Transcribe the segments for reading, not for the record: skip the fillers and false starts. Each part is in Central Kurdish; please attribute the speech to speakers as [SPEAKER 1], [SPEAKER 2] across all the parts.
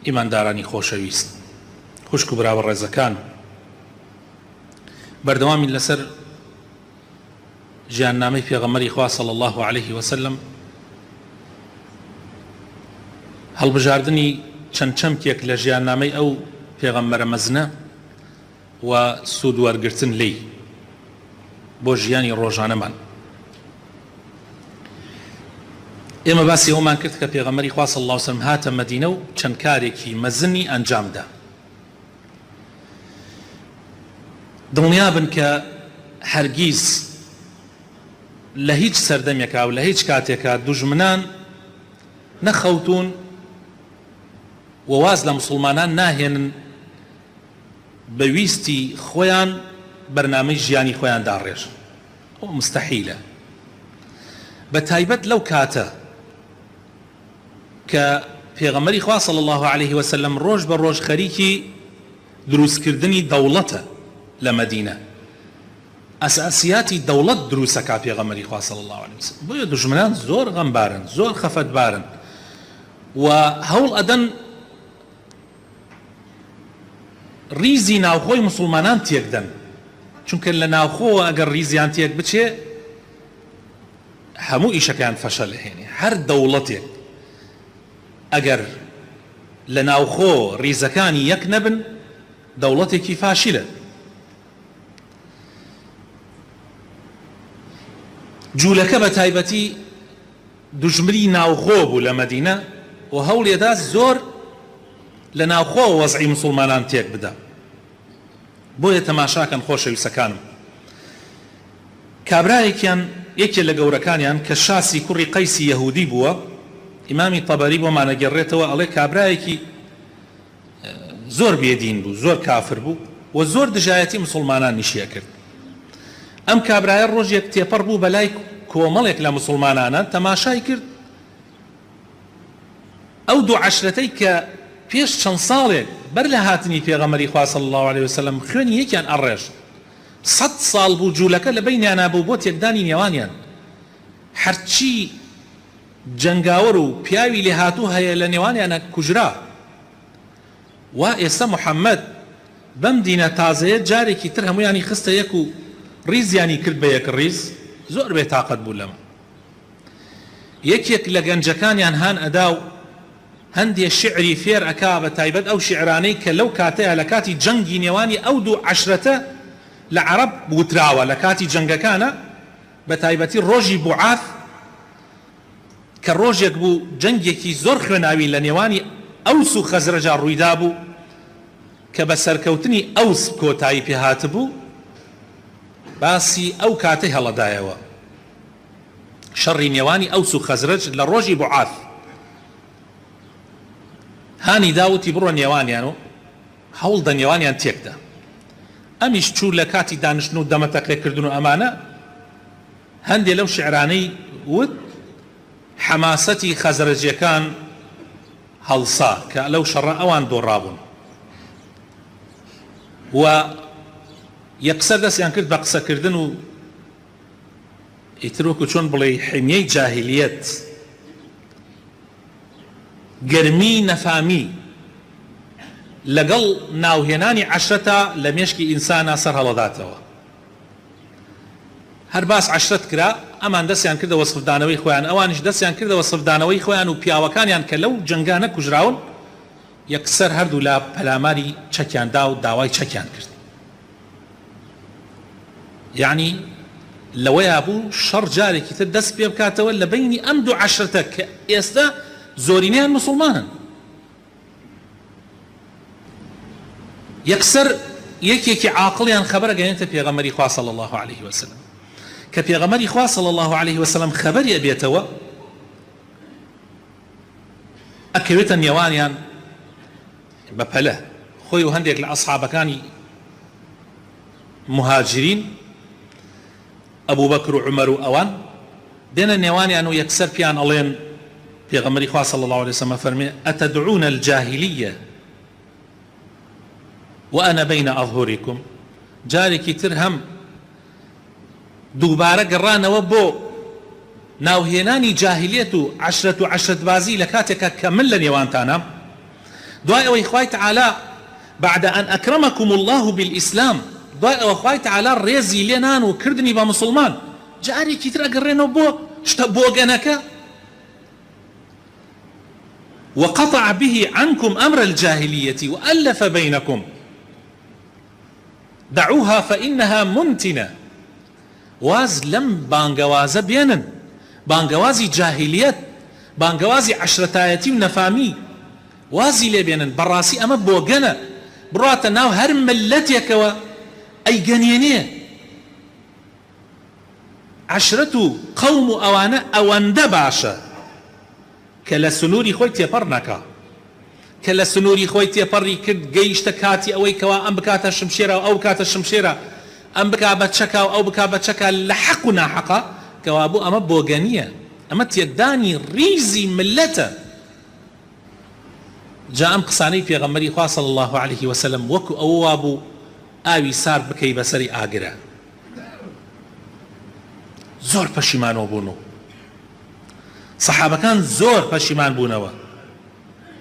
[SPEAKER 1] ئیماندارانی خۆشەویست، خوشک و براوە ڕێزەکان، بەردەوامی لەسەر ژیاننامەی پێغەمبەری خوا صلی الله عليه وسلم هەڵبژاردننی چەند چەمکێک لە ژیاننامەی ئەو پێغەمبەرە مەزنە و سوود وەرگرتن لێی بۆ ژیانی ڕۆژانەمان. ئێمە باسی ئەومان کرد کە پێغەمبەری خوا صلی الله عليه وسلم هاتە مەدینە و چەند کارێکی مەزنی ئەنجامدا. دڵنیابن کە هەرگیز لە هیچ سەردەمێکا و لە هیچ کاتێکا دوژمنان نەخەوتون و واز لە مسلمانان ناهێنن بەویستی خۆیان بەرنامەی ژیانی خۆیان داڕێژن. ئەو مستەحیلە، بە تایبەت لەو کاتە کە پێغەمبەری خوا صلی الله عليه وسلم ڕۆژ بە ڕۆژ خەریکی دروستکردنی دەوڵەتە لە مەدینە، ئەساسیاتی دەوڵەت دروستەکا پێغەمبەری خوا صلی الله عليه وسلم. بۆیە دوژمنان زۆر غەمبارن، زۆر خەفەتبارن و هەوڵ ئەدەن ریزی ناوخۆی مسلمانان تێکدەن، چونکە لە ناوخۆوە ئەگەر ریزیان تێک بچێ هەموو ئیشەکەیان فەشەل هێنێ. هەر دەوڵەتێک ئەگەر لە ناوخۆ ریزەکانی یەک نەبن دەوڵەتێکی فاشیلە. جوولەکە بە تایبەتی دوژمنی ناوخۆ بوو لە مەدینە و هەوڵێدا زۆر لە ناوخۆ وەزعی مسلمانان تێک بدە. بۆیە تەماشاکەن خۆشەویستەکانم، کابرایەکیان یەکێ لە گەورەکانیان کە شاسی کوڕی قەیسی یەهودی بووە، ئیمامی تەبەری بۆمانەگەڕێتەوە ئەڵێ کابرایەکی زۆر بێدین بوو، زۆر کافر بوو و زۆر دژایەتی مسلمانان نیشیە کرد. ئەم کابرایە ڕۆژێک تێپەڕ بوو بەلای کۆمەڵێک لە مسلمانانە تەماشای کرد ئەو دوو عەشرەتەی کە پێش چەند ساڵێک بەر لە هاتنی پێغەمبەری خوا صلی الله عليه وسلم خوێنی یەکیان ئەڕێژ. 100 ساڵ بوو جوولەکە لە بەینیانە بوو بۆ تێکدانی نێوانیان. هەرچی جەنگاوەر و پیاوی لێ هاتوو هەیە لە نێوانیانە کوژرا. و ئێستا محەممەد بەم دینە تازەیە جارێکی تر هەمویانی خستە یەک و ڕیزیانی کرد بە یەک ڕیز. زۆر بێتاقەت بوو لەمە. یەکێک لە گەنجەکانیان هان ئەدا و هەندێ شعری فێر ئەکا، بە تایبەت ئەو شعرانەی کە لەو کاتەیە لە کاتی جەنگی نێوانی ئەو دوو عەشرەتە لە عەرەب وتراوە لە کاتی جەنگەکانە، بە تایبەتی ڕۆژی بوعاث کە ڕۆژێک بوو جەنگێکی زۆر خوێناوی لە نێوانی ئەوس و خەزرەجا ڕوویدا بوو کە بە سەرکەوتنی ئەوس کۆتایی پێهات بوو. باسی ئەو کاتەی هەڵەدایەوە شەڕی نێوانی ئەوس و خەزرەج لە ڕۆژی بوعاث. هانی داوتی بڕۆ نێوانیان و هەوڵ دە نێوانیان تێکدا. ئەمیش چوو لە کاتی دانیشتن و دەمەتەقلێکردن و ئەمانە هەندێ لەو شعرانەی وت حەماسەتی خەزرەجیەکان هەڵسا کە لەو شەڕە ئەوان دۆڕابوون و یەکسەر دەستیان کرد بە قسەکردن و ئیترۆکو چۆن بڵێ حمیەی جاهیلیەت، گەرمی نەفامی لەگەڵ ناوهێنانی عەشرەتە لە مێشکی ئینسانە سەر هەڵەداتەوە. هەر باس عەشرەت کرا، ئەمان دەستیان کردە وەسفدانەوەی خۆیان، ئەوانیش دەستیان کردە وەسفدانەوەی خۆیان و پیاوەکانیان کە لەو جەنگانە کوژراون یەکسەر هەردوو لە پەلاماری چەکیاندا و داوای چەکیان کرد. یعنی لەوەیە بوو شەڕ جارێکی تر دەست پێ بکاتەوە لە بینی ئەم دوو عەشرەتە کە ئێستا زۆرینەیان مسلمانن. یەکسەر یەکێکی عاقڵیان خەبەرە گەێنێتە پێغەمبەری خوا صلی الله عليه وسلم کە پێغەمبەری خوا صلی الله عليه وسلم خەبەری ئەبێتەوە ئەکەوێتە نێوانیان بە پەلە خۆی و هەندێک لە ئەسحابەکانی مهاجرین ئەبوو بەکر و عومەر و ئەوان دێنە نێوانیان و یەکسەر پیان ئەڵێن پێغەمبەری خوا صلی الله عليه وسلم فەرمێ ئەتەدعون الجاهلیە وأنا بين أظهركم. جارێکی تر هەم دووبارە گەڕانەوە بۆ ناوهێنانی جاهلیەت و عەشرەت و عەشرەتبازی لە کاتێکە کە من لە نێوانتانە دوای ئەوەی خوای تەعالا بعد أن أكرمكم الله بالإسلام دوای ئەوە خوای تەعالا ڕێزی لێنان و کردنی بە مسلمان جارێکی تر ئەگەڕێنەوە بۆ شتە بۆگەنەکە وقطع به عنكم أمر الجاهلية وألف بينكم دعوها فإنها منتنة واز لم بانقواز بينن بانقوازي جاهلية بانقوازي عشرتايتي ونفامي وازي لي بينن براسي أما بوغنا برات ناو هر ملتك و أي جنينية عشرة قوم أوانا أوان باشا كلا سنوري خوي تيبرنكا كلا سنوري خوي تيبري كد جيش تكاتي أوي كوا أم بكاتا الشمشيرة أو بكاتا الشمشيرة أم بكا بتشكا أو بكا بتشكا لحقنا حقا كوا أبو أما بوغانية أما تيداني ريزي ملتا جاء أم قصاني في غمري خواه صلى الله عليه وسلم وكو أوابو آوي سار بكي بسري آقرا زور پشیمانەوە بوونەوە سەحابەکان زۆر پەشیمان بوونەوە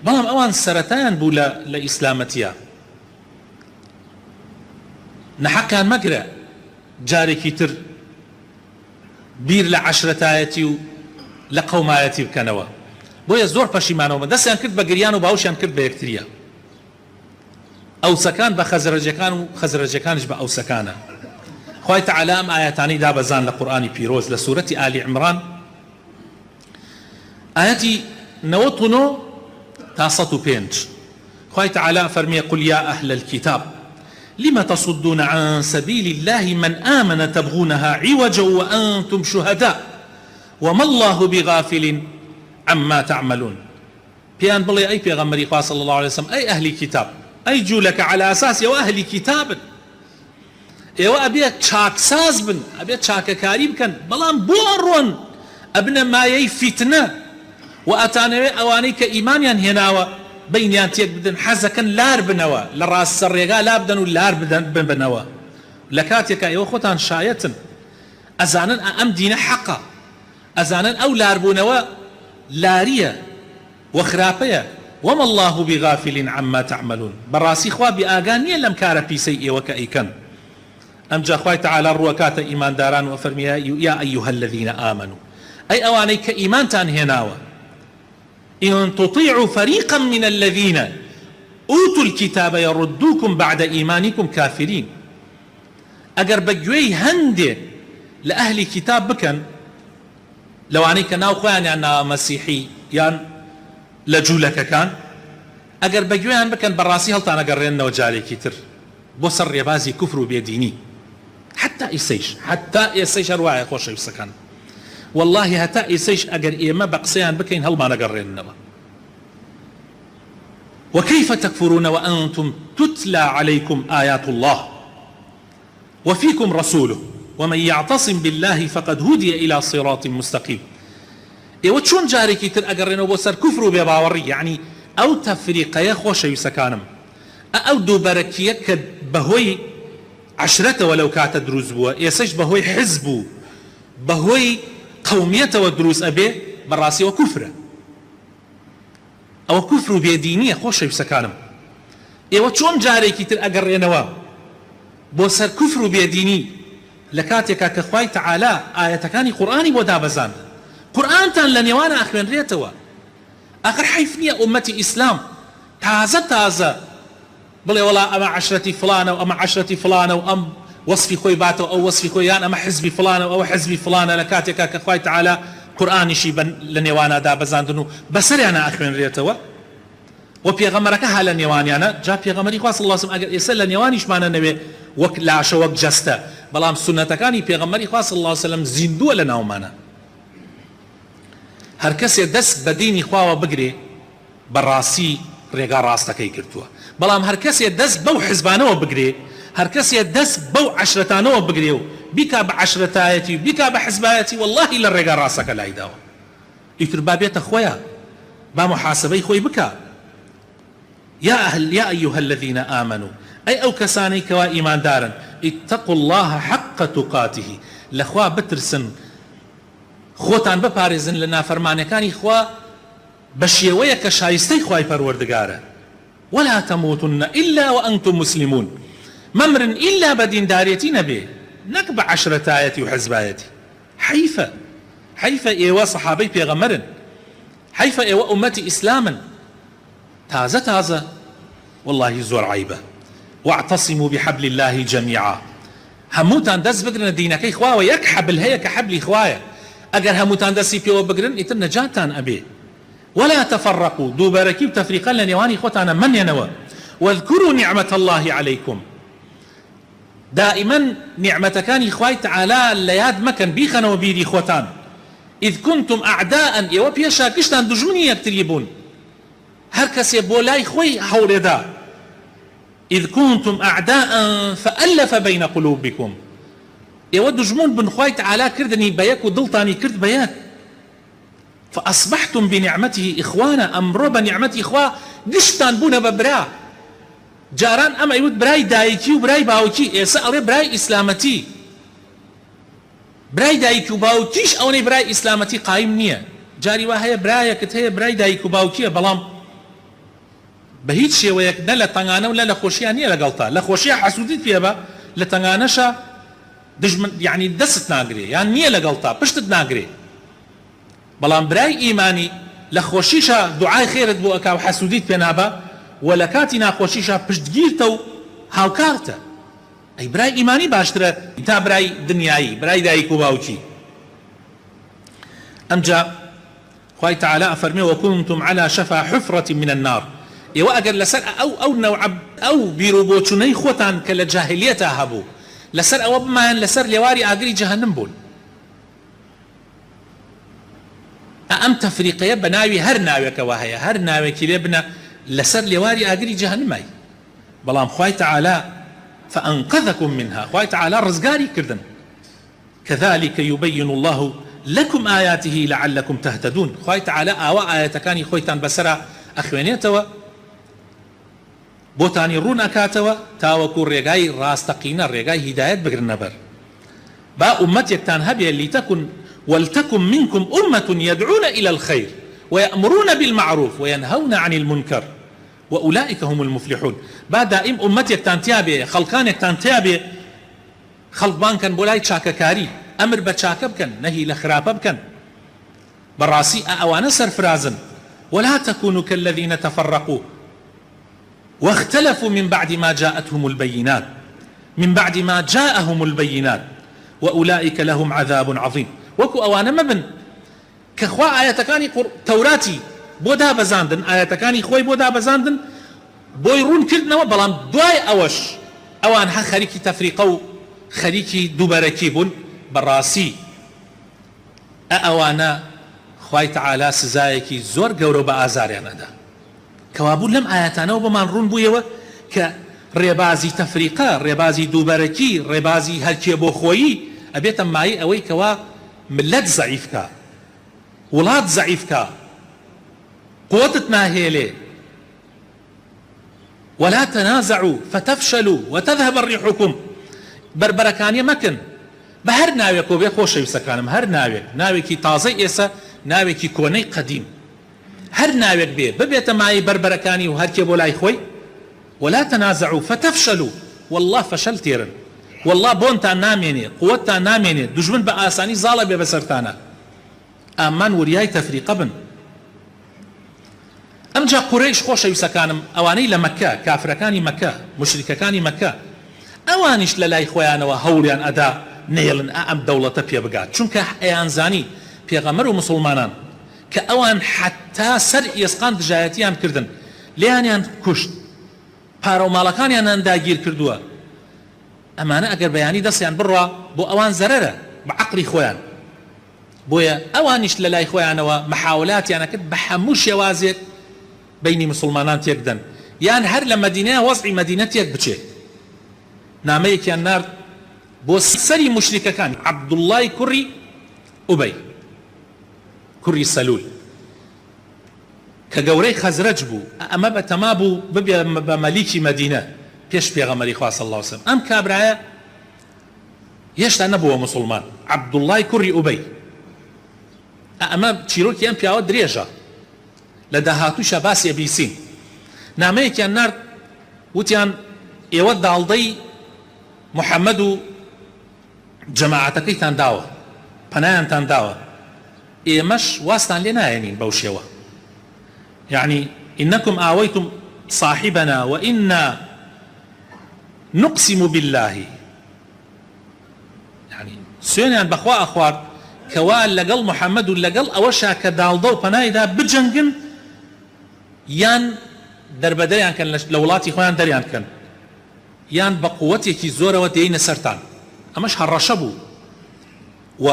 [SPEAKER 1] بەڵام ئەوان سەرەتایان بوو لە ئیسلامەتیە نەحەقیان مەگرە جارێکی تر بیر لە عەشرەتایەتی و لە قەومایەتی بکەنەوە بۆیە زۆر پەشیمانەوە دەستیان کرد بە گریان و باوشیان کرد بە یەکتریە ئەوسەکان بە خەزرەجەکان و خەزرەجەکانش بە ئەوسەکانە خوای تعالی ئەم ئاەتانەی دابەزان لە قورئانی پیرۆز لە سوورەتی ئالی عیمران ئاەتی 99 تا 105 خوای تعالی فەرمێ قل يا أهل الكتاب لم تصدون عن سبيل الله من آمن تبغونها عوجا وأنتم شهداء وما الله بغافل عما تعملون بيان بڵێ ئەی پێغەمبەری خوا صلى الله عليه وسلم ئەی ئەهلی کتاب ئەی جوولەکە على ئەساس ئێوە ئەهلی کتابن ئێوە ئەبێت چاکساز بن ئەبێت چاکەکاری بکەن بەڵام بۆ ڕۆن ئەبنە مایەی فیتنە و ئەتانەوێ ئەوانەی کە ئیمانیان هێناوە بینیان تێک بدن حەزەکەن لار بنەوە لە ڕاستە ڕێگا لا بدەن و لار بنەوە لە کاتێکە ئێوە خۆتان شایەتن ئەزانن ئەم دینە حەقە ئەزانن ئەو لاربوونەوە لاریە و خراپەیە وما الله بغافل عما تعملون بەڕاستی خوا بئاگان نییە لەم کارە پیسەی ئێوە کە ئەیکەن ئەم جا خوای تعالی ڕوەکاتە ئیمانداران و فەرمیە یا ئەیها الذین آمنوا ئەی ئەوانەی کە ئیمانتان هێناوە إن تطيعوا فريقا من الذين أوتوا الكتاب يردوكم بعد إيمانكم كافرين أجر بجوي هندي لأهل كتاب بكن لو عنيك ناو خواني أنا مسيحي يعني لجولك كان أجر بجوي هن بكن براسي هلطان أجرين وجالي كتر بوسر يبازي كفر بيديني حتى إيسيش أرواعي خوش يسكن والله هتا إيسيش أجر إيما بقسيان بكين هل ما نقرين نوا وكيف تكفرون وأنتم تتلى عليكم آيات الله وفيكم رسوله ومن يعتصم بالله فقد هدي إلى صراط مستقيم إيوه شون جاري كتر أقرين وبوسر كفروا بباوري يعني أو تفريقيا خوش يسكانم أو دوبركيا كبهوي عشرة ولو كانت دروز بوا إيسيش بهوي حزبو بهوي قومية ودروس أبي براسي وكفرة أو كفر بيدينية خوش يسكانم إيوه شون جاري كتر أقرينوا بوسر كفر بيديني لكاتك كخواي تعالى آياتكاني قرآني ودابزان قرآن تان لنيوانا أخوين ريتوا آخر حيفنية أمتي إسلام تازة بلي والله أما عشرة فلانة وأما عشرة فلانة وأم وصفي خوي باتو أو وصفي خويان أما حزبي فلانة أو حزبي فلانة لكاتك كخواي تعالى قرآني شي لنيوانا دابزاندنو بسري أنا أخوين ريتوا وبيغمرك هالا نيواني أنا جا بيغمري خواص الله سم أقل إسلا نيوانيش معنا نبي وك لعش وك جستا بلام سنة كاني بيغمري خواص الله سلم زندو لنا ومانا هر کسی دست بدینی خواه بگری براسي رێگا ڕاستەکەی کردووە بەڵام هەر کەسێ دەست بەو حزبانەوە بگرێ هەر کەسێ دەست بەو عەشرەتانەوە بگرێ و بیکا بە عەشرەتایەتی و بیکا بە حزبایەتی وەڵڵاهی لە ڕێگا ڕاستەکە لای داوە ئیتر با بێتە خۆیە با محاسبەی خۆی بکە يا أيها الذين آمنوا أي أو كساني كوا إيمان دارا اتقوا الله حق تقاته لخوا بترسن خوتان بپارێزن لە نافەرمانەکانی خوا بە شێوەیە کە شایستەی خوای پەروەردگارە ولا تموتن إلا وأنتم مسلمون ممر إلا بدينداريتي نبي نكبة 10 آياتي وحزبايتي حيفا إيوا صحابي بيغمرن حيفا إيوا أمتي إسلاما تازة والله زور عيبة واعتصموا بحبل الله جميعا هموتان دس بقرن دينك إخوة ويك حبل هي كحبل إخوة أجر هموتان دسي بيو بقرن إتن نجاتان أبي ولا تفرقوا دوباركي بتفريقا لنيواني إخوتانا من ينوى واذكروا نعمة الله عليكم دائما نعمة كان إخوة تعالى اللياد مكان بيخنا وبيدي إخوتان إذ كنتم أعداء يوا بيشا كشتان دجمني يكتريبون هركس يبولاي خوي حول دا إذ كنتم أعداء فألف بين قلوبكم يوا دجمون بن خوي تعالى كردني بيك ودلطاني كرد بيك فأصبحتم بنعمته إخوانا أمر بنعمته إخوة قشتان بونا ببرا جاران أما يود براي دايكي وبراي باوكي إسأل براي إسلامتي براي دايكي وباوكيش أوني براي إسلامتي قايم نية جاري وهي براي كتهي براي دايكي وباوكي بلام بهيت شيء ويك لا تنغانا ولا لخوشيا نية لقلتا لخوشيا حسوديت فيها با لتنغانشا دجمن يعني دست ناقري يعني نية لقلتا بشتت ناقري بلام براي إيماني لخوشيشا دعاي خيرت بو أكا وحسوديت بينابا ولا كاتنا خوشيشا پشتگیرتو هاوکارتا اي براي ايماني باشتره تا براي دنياي براي دايكو باوكي امجا خوي تعالى افرمي وكنتم على شفا حفرة من النار يوا اگر لسر او نوع او بيروبوچني خوتان كلا جاهليتا هبو لسر او بما لسر لواري اغري جهنم بول ام تفريقيه بناوي هر ناوي كواهي هر ناوي كليبنا لسر لواري اغري جهنمي بلام خوي تعالى فانقذكم منها خوي تعالى رزقاري كردن كذلك يبين الله لكم آياته لعلكم تهتدون خوي تعالى آوا آياتكاني خويتان بسرا أخوانيتوا بوتاني رون أكاتوا تاوكو ريقاي راستقينا ريقاي هداية بقرنا بر با أمتك تنهبي اللي تكن ولتكن منكم أمة يدعون إلى الخير ويأمرون بالمعروف وينهون عن المنكر وأولئك هم المفلحون بعد دائم أمتك تنتيابي خلقانك تنتيابي خلق بان كان بولاي تشاككاري أمر بتشاكب كان نهي لخراب كان براسي أوانا سرفرازن ولا تكونوا كالذين تفرقوا واختلفوا من بعد ما جاءتهم البينات من بعد ما جاءهم البينات وأولئك لهم عذاب عظيم وكو أوانا مبن كخوا آياتكاني توراتي بودا بزاندن آياتكاني خوي بودا بزاندن بويرون كردنا بلان دواي أوش أوان ها خريكي تفريقو خريكي دوباركي بون براسي أوانا خواي تعالى سزايكي زور قورو بآزاريانا دا كوابون لم آياتانا وبمان رون بويوا كريبازي تفريقا ريبازي دوباركي ريبازي هالكي بو خوي أبيتا معي أوي كوا ملت ضعيفكا ولاد ضعيفكا قوتنا هيلي ولا تنازعوا فتفشلوا وتذهب ريحكم بربركانية مكن بهر ناويك وبي خوش يسكانم هر ناويكي تازي إيسا ناويكي كوني قديم هر ناويك بي ببيت معي بربركاني وهر كيبولاي خوي ولا تنازعوا فتفشلوا والله فشل تيرن والله بونتا ناميني قوتا ناميني دجمن بآساني ظالب بسرتانا أمان ورياي تفريق بن أمجا قريش خوش يسكانم أواني لمكة كافركاني مكة مشرككاني مكة أوانيش للاي خويانا وهوريان أدا نيلن أم دولة بيا بقات چونك أيان زاني بيغمر ومسلمانان كأوان حتى سر يسقان دجايتيان كردن ليانيان كشت بارو مالكانيان انداگير كردوا أمانا أقر بياني دسيان بروا بو أوان زررة بعقلي خويان بويا أوانيش للاي خويانا ومحاولات يعني كد بحموش يوازيك بيني مسلمانان تيقدن يعني هر لمدينة وضعي مدينتيك بچه ناميك يا النار بو سري مشركة كان عبد الله كري أبي كري سلول كقوري خزرج بو أما بتمابو بمليكي مدينة بيش بيغمري خواه صلى الله عليه وسلم أم كابرايا يشتا نبوه مسلمان عبد الله كري أبي أما تشيروكي أم بياو دريجة لدهاتو شباس يبيسين نامەیەکیان نارد وتیان ئێوە داڵدەی محەممەد و جەماعەتەکەیتان داوە پەنایانتان داوە ئێمەش واستان لێ نایەنین بەو شێوە يعني إنكم آويتم صاحبنا وإنا نقسم بالله يعني سوێنیان بەخوا ئەخوارد کەوا لەگەڵ محەممەد و لەگەڵ ئەوەشا کە داڵدە و پەنایدا بجەنگن یان دەربەدەیان کەن لە وڵاتی خۆیان دەریان کەن یان بە قووەتێکی زۆرەوە دێینە سەرتان ئەمەش هەڕەشە بوو و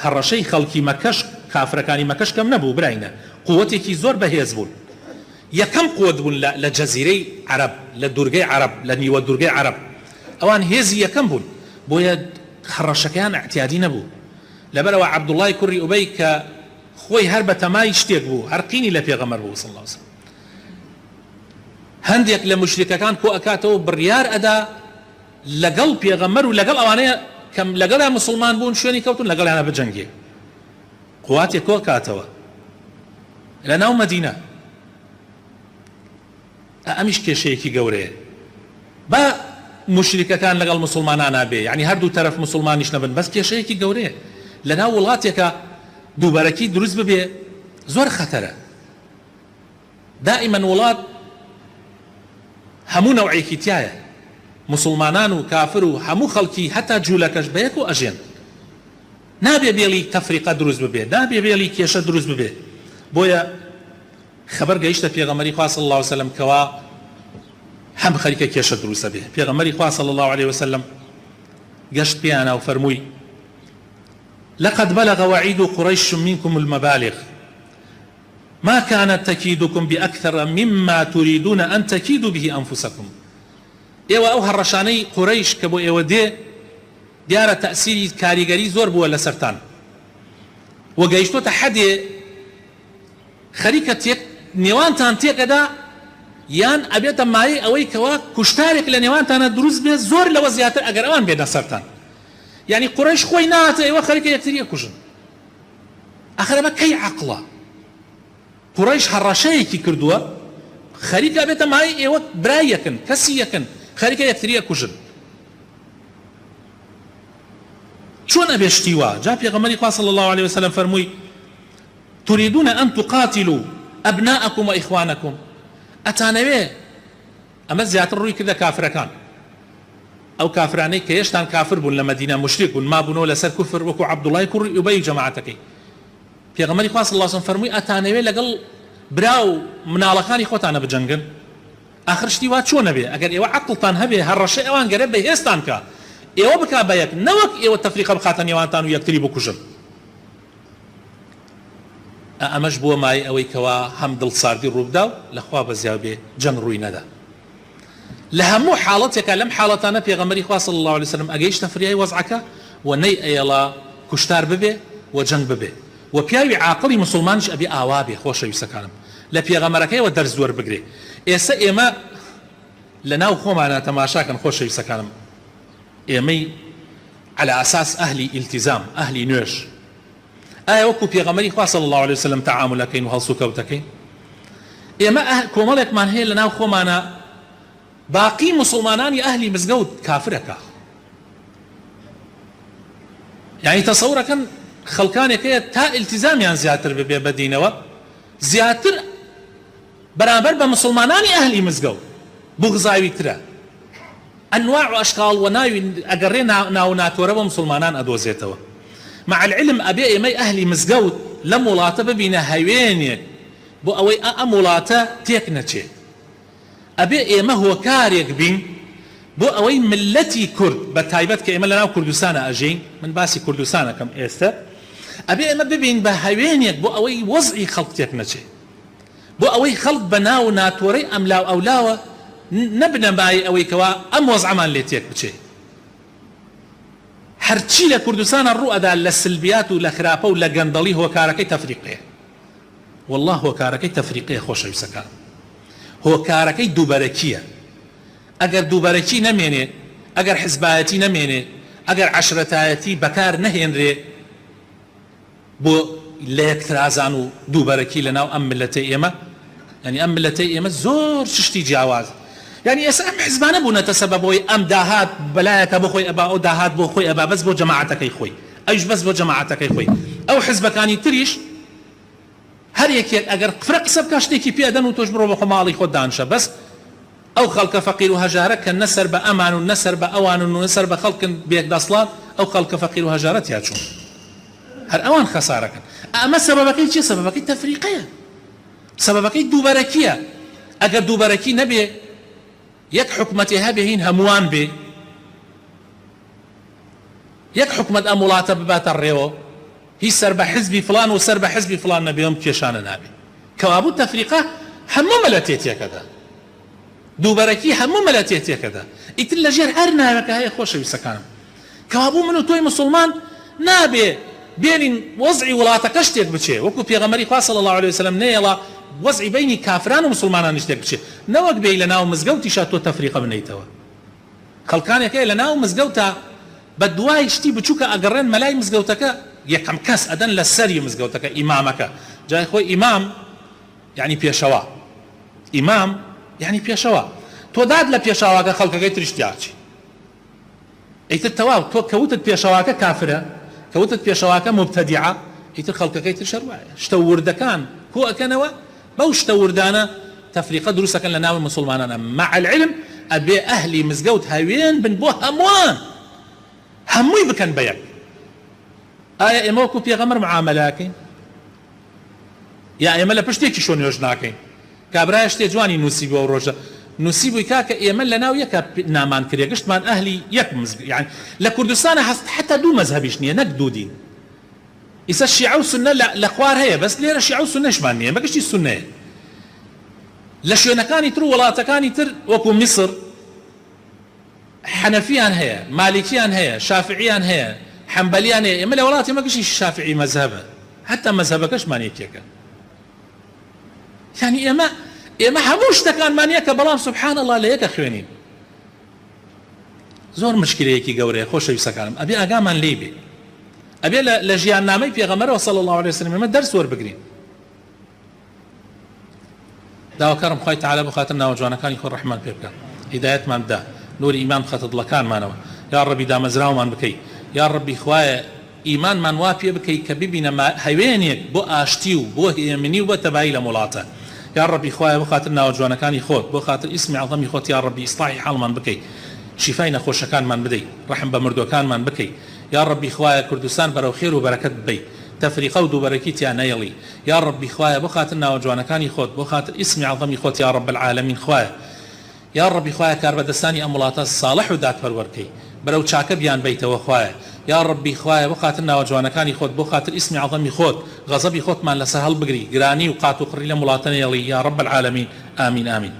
[SPEAKER 1] هەڕەشەی خەڵکی مەکەش کافرەکانی مەکەش کەم نەبوو براینە قووەتێکی زۆر بەهێز بوون یەکەم قووەت بوون لە جەزیرەی عەرەب لە دوورگەی عەرەب لە نیوە دوورگەی عەرەب ئەوان هێزی یەکەم بوون بۆیە هەڕەشەکەیان احتیادی نەبوو لەبەرەوە عەبدوڵڵای کوڕی ئوبەی کە خۆی هەر بە تەمای شتێک بوو هەر قینی لە پێغەمبەر بوو صلی الله علیه وسلم هەندێک لە مشریکەکان کۆ ئەکاتەوە بڕیار ئەدا لەگەڵ پێغەمبەر و لەگەڵ ئەوانەیە کەم لەگەڵیان مسلمان بوون شوێنی کەوتون لەگەڵیانە بجەنگێ قواتێک کۆ ئەکاتەوە لە ناو مەدینە ئەمیش کێشەیەکی گەورەیە با مشریکەکان لەگەڵ مسلمانانە بێ یعنی هەردوو تەرەف مسلمانیش نەبن بەس کێشەیەکی گەورەیە لە ناو وڵاتێکە دووبەرەکی دروست ببێ زۆر خەتەرە دائما وڵات هەموو نەوعێکی تایە مسلمانان و کافر و هەموو خەڵکی هەتا جوولەکەش بەیەک و ئەژێن نابێ بێڵی تەفریقە دروست ببێ نابێ بێڵی کێشە دروست ببێ بۆیە خبر گەیشتە پێغەمبەری خوا صلی الله علیه وسلم کەوا هەم خەریکە کێشە دروستە بێ پێغەمبەری خوا صلی الله علیه وسلم گەشت پێیانە و فەرمووی لقد بلغ وعيد قريش منكم المبالغ ما كانت تكيدكم بأكثر مما تريدون أن تكيدوا به أنفسكم ئێوە ئەو هەڕەشانەی قوڕەیش کە بۆ ئێوە دێ دیارە تەئسیری کاریگەری زۆر بووە لە سەرتان وە گەیشتۆتە حەدێ خەریکە نێوانتان تێکەدا یان ئەبێتە مایەی ئەوەی کەوا کوشتارێک لە نێوانتانە دروست بێت زۆر لەوە زیاتر ئەگەر ئەوان بێنە سەرتان یعنی قوڕەیش خۆی ناتە ئێوە خەریکە یەکتری ئەکوژن ئەخر ئەمە کەی عەقڵە قوڕەیش هەڕەشەیەکی کردووە خەریکە ئەبێتە مایەی ئێوە برای یەکن کەسی یەکن خەریکە یەکتری ئەکوژن چۆن ئەبێ شتی وا جا پێغەمبەری خوا صلی الله عليه وسلم فەرمووی تريدون أن تقاتلوا أبناءكم وإخوانكم ئەتانەوێ ئەمە زیاتر ڕووی کردە کافرەکان ئەو کافرانەی کە هێشتان کافر بوون لە مەدینە مشریک بوون مابوونەوە لەسەر کوفر وەکو عەبدوڵڵای کوڕی ئوبەی و جەماعەتەکەی پێغەمبەری خوا صلی الله علیه وسلم فەرمووی ئەتانەوێ لەگەڵ برا و مناڵەکانی خۆتانە بجەنگن ئاخر شتی وا چۆن نەبێ ئەگەر ئێوە عەقڵتان هەبێ هەڕەشەی ئەوان گەرە بەهێزتان کە ئێوە بکا بە یەک نەوەک ئێوە تەفریقە بخاتە نێوانتان و یەکتری بکوژن ئەمەش بووە مای ئەوەی کەوا هەم دڵساردی ڕووبدا و لەخوا بەزیاو بێ جەنگ ڕووی نەدا لە هەموو حاڵەتێکە لەم حاڵەتانە پێغەمبەری خوا صلی الله علیه وسلم ئەگەیشتە فریای وەزعەکە و نەی ئەیڵا کوشتار ببێ و جەنگ ببێ و پیاوی عاقڵی مسلمانش ئەبێ ئاوا بێ خۆشەویستەکانم لە پێغەمبەرەکەیەوە دەرز دووەر بگرێ ئێستا ئێمە لە ناو خۆمانە تەماشاکەن خۆشەویستەکانم ئێمەی على أساس أهلي التزام أهلي نوێژ ئایا وەکو پێغەمبەری خوا صلی الله عليه وسلم تعاملەکەین و هەڵسوکەوتەکەین ئێمە کۆمەڵێکمان هەیە لە ناو خۆمانە باقی مسلمانانی ئەهلی مزگەوت کافرەکە یعنی تەسەورەکەن خەڵکانێکەیە تا التزامیان زیاتر ببێ بە دینەوە زیاتر بەرامبەر بە مسلمانانی ئەهلی مزگەوت بوغزاوی ترە ئەنواع و ئەشکاڵ و ناوی ئەگەڕێ ناو ناتۆرە بە مسلمانان ئەدۆزێتەوە مع العلم ئەبێ ئێمەی ئەهلی مزگەوت لەم وڵاتە ببینە هەوێنێک بۆ ئەوەی ئەم وڵاتە تێک نەچێت ئەبێ ئێمە هۆکارێک بین بۆ ئەوەی ملەتی کورد بە تایبەت کە ئێمە لەناو کوردستانە ئەژین من باسی کوردستانەکەم ئێستا ئەبێ ئێمە ببین بە هەوێنێک بۆ ئەوەی وەزعی خەڵک تێک نەچێت بۆ ئەوەی خەڵک بە ناو ناتۆرەی ئەملاو ئەولاوە نەبنە بای ئەوەی کەوا ئەم وەزعەمان لێ تێک بچێت هەرچی لە کوردستانە ڕوو ئەدا لە سلبیات و لە خراپە و لە گەندەڵی هۆکارەکەی تەفریقەیە والله هۆکارەکەی تەفریقەیە خۆشەویستەکان هۆکارەکەی دووبەرەکیە ئەگەر دووبەرەکی نەمێنێ ئەگەر حزبایەتی نەمێنێ ئەگەر عەشرەتایەتی بەکار نەهێنرێ بۆ لە یەکترازان و دووبەرەکی لەناو ئەم ملەتەی ئێمە يعني ئەم ملەتەی ئێمە زۆر شتی جیاواز، يعني ئێستا ئەم حیزبانە بوونەتە سەبەبەوەی ئەم داهات بەلایەکە بۆ خۆی ئەبا، ئەو داهات بۆ خۆی ئەبا، بەس بۆ جەماعەتەکەی خۆی، ئەویش بەس بۆ جەماعەتەکەی خۆی. ئەو حیزبەکانی تریش هەر یەکێک ئەگەر فرە قسە بکە شتێکی پێدەن و تۆش بڕۆ بە خۆ ماڵی خۆت دانشە، بەس ئەو خەڵکە فەقیر و هەژارە کە نەسەر بە ئەمان و نەسەر بە ئەوان و نەسەر بە خەڵکن بێک دەسڵات، ئەو خەڵکە فەقیر و هەژارە تیا چوون، هەر ئەوان خەسارەکەن. ئەمە سەبەبەکەی چیە؟ سەبەبەکەی تەفریقەیە، سەبەبەکەی دووبەرەکیە. ئەگەر دووبەرەکی نەبێ، یەک حکومەتی هەبێ هین هەمووان بێ، یەک حکومەت ئەم وڵاتە بباتە ڕێوە، هیچ سەر بە حیزبی فلان و سەر بە حیزبی فلان نەبێ، ئەم کێشانە نابێ. کەوابوو تەفریقە هەموو مەلەتێتیەکەدا، دووبەرەکی هەموو مەلەتێتیەکەدا. ئیتر لەژێر هەر ناوەکە هەیە خۆشەویستەکانم، کەوابوو من و تۆی مسلمان نابێ بێنین وەزعی وڵاتەکە شتێک بچێ، وەکو پێغەمبەری خوا صلی الله علیه وسلم نەیەڵا وەزعی بینی کافران و مسلمانان شتێک بچێ، نەوەک بێی لە ناو مزگەوتیشا تۆ تەفریقە بنیتەوە. خەڵکانێکەیە لە ناو مزگەوتە بە دوای شتی بچووکە ئەگەڕێن مەلای مزگەوتەکە، یەکەم کەس ئەدەن لە سەری مزگەوتەکە ئیمامەکە، جای خۆی ئیمام یعنی پێشەوا، ئیمام یعنی پێشەوا. تۆ داد لە پێشەواکە خەڵکەکەی تریشتیاچی، ئیتر تەواو تۆ کەوتت پێشەواکە کافرە، کەوتت پێشەواکە مبتەدیعە، ئیتر خەڵکەکەی تر شەروایە. شتە وردەکان کۆ ئەکەنەوە، بەو شتە وردانە تەفریقە دروستەکەن لە ناوی مسلمانانە. مع العلم ئەبێ ئەهلی مزگەوت هەوێن بن بۆ هەمووان، هەمووی بکەن بە یەک. ئایا ئێمە وەکو پێغەمبەر معامەلاکەین؟ یا ئێمە لە پشتێکی شۆ نوێژ ناکەین؟ کابرایە شتێ جوانی نووسی بۆ ڕۆژە نووسیبووی کاکە ئێمە لە ناو یەکە نامان کرێ، گشتمان ئەهلی یەک مزگەوت، یعنی لە کوردستانە هەست حتا دوو مەزهبیش نییە، نەک دوو دین. ئیسا شیعە و سونە لە خوار هەیە، بەس لێرە شیعە و سونەشمان نییە، بەگشتی سونەیە. لە شوێنەکانی تر وڵاتەکانی تر وەکو میسر حەنەفیان هەیە، مالیکیان هەیە، شافعیان هەیە، حەمبەلیان هەیە. ئێمە لە وڵاتی ئێمە گشتی شافعی مەزهبە، هەتا مەزهبەکەشمان یەکێکە. یعنی ئێمە هەموو شتەکانمان یەکە، بەڵام سبحان الله لە یەکە خوێنین. زۆر مشکلەیەکی گەورەیە خۆشەویستەکانم، ئەبێ ئاگامان لێ بێ، ئەبێ لە ژیاننامەی پێغەمبەرەوە صلی الله علیه وسلم ئێمە دەرس وەربگرین. داواکارم خوای تعالی بۆ خاتر ناوە جوانەکانی خۆی ڕەحمان پێ بکات، هیدایەتمان بدا، نوری ئیمان بخاتە دڵەکانمانەوە. یا ڕەبی دامەزراومان بکەی، یا ڕەبی خوایە ئیمانمان وا پێ بکەی کە ببینە هەوێنێک بۆ ئاشتی و بۆ هێمنی و بۆ تەبایی لە وڵاتە. یا ڕەبی خوایە بۆ خاتر ناوە جوانەکانی خۆت، بۆ خاتر ئیسمی عەظەمی خۆت، یا ڕەبی ئیسلاحی حاڵمان بکەی، شیفای نەخۆشەکانمان بدەی، ڕەحم بە مردوەکانمان بکەی. یا ڕەبی خوایە کوردستان بەرەو خێر و بەرەکەت ببەی، تەفریقە و دووبەرەکی تیان نەیەڵی. یا ڕەبی خوایە بۆ خاتر ناوە جوانەکانی خۆت، بۆ خاتر ئیسمی عەظەمی خۆت، یا ڕەب العالەمین خوایە. یا ڕەبی خوایە کاربەدەستانی ئەم وڵاتە ساڵح و دادپەروەرکەی، بەرەو چاکە بیان بیتەوە خوایە. یا ڕەبی خوایە بۆ خاتر ناوە جوانەکانی خۆت، بۆ خاتر ئیسمی عەظەمی خۆت، غەزەبی خۆتمان لەسەر هەڵبگری، گرانی و قات و قڕی لەم وڵاتە نەیەڵی، یا ڕەب العالەمین. ئامین ئامین.